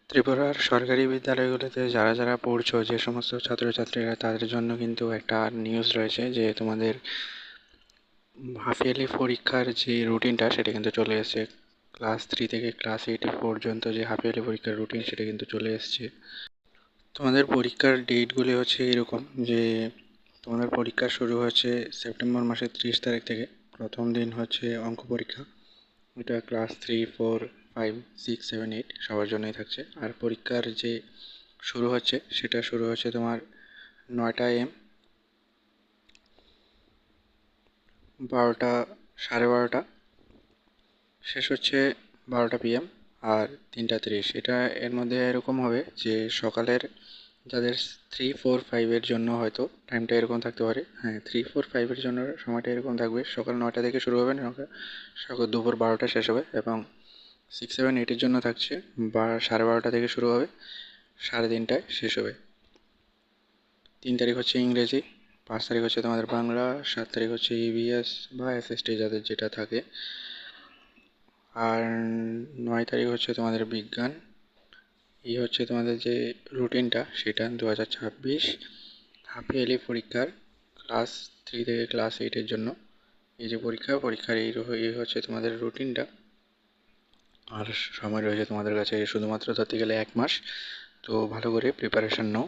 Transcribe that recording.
ত্রিপুরার সরকারি বিদ্যালয়গুলোতে যারা যারা পড়ছো যে সমস্ত ছাত্রছাত্রীরা তাদের জন্য কিন্তু একটা নিউজ রয়েছে যে তোমাদের হাফ ইয়ারলি পরীক্ষার যে রুটিনটা সেটা কিন্তু চলে এসেছে। ক্লাস 3 থেকে ক্লাস 8 পর্যন্ত যে হাফ ইয়ারলি পরীক্ষার রুটিন সেটা কিন্তু চলে এসেছে। তোমাদের পরীক্ষার ডেটগুলি হচ্ছে এরকম যে তোমাদের পরীক্ষা শুরু হচ্ছে সেপ্টেম্বর মাসের 30 তারিখ থেকে। প্রথম দিন হচ্ছে অঙ্ক পরীক্ষা, এটা ক্লাস 3, 4, 5, 6, 7, 8 সবার জন্যই থাকছে। আর পরীক্ষার যে শুরু হচ্ছে সেটা শুরু হচ্ছে তোমার 9টা AM, 12টা, 12:30, শেষ হচ্ছে 12টা PM আর 3:30। এটা এর মধ্যে এরকম হবে যে সকালের যাদের 3, 4, 5-এর জন্য হয়তো টাইমটা এরকম থাকতে পারে। হ্যাঁ, 3, 4, 5-এর জন্য সময়টা এরকম থাকবে, সকাল 9টা থেকে শুরু হবে, সকাল দুপুর 12টা শেষ হবে। এবং 6, 7, 8-এর জন্য থাকছে 12:30 থেকে শুরু হবে, 3:30টায় শেষ হবে। 3 তারিখ হচ্ছে ইংরেজি, 5 তারিখ হচ্ছে তোমাদের বাংলা, 7 তারিখ হচ্ছে EVS বা SST যাদের যেটা থাকে, আর 9 তারিখ হচ্ছে তোমাদের বিজ্ঞান। এই হচ্ছে তোমাদের যে রুটিনটা সেটা 2026 হাফ ইয়ারলি পরীক্ষার ক্লাস 3 থেকে ক্লাস 8-এর জন্য। এই যে পরীক্ষার এই হচ্ছে তোমাদের রুটিনটা। আর সময় রয়েছে তোমাদের কাছে শুধুমাত্র ধরতে গেলে 1 মাস। তো ভালো করে প্রিপারেশন নাও।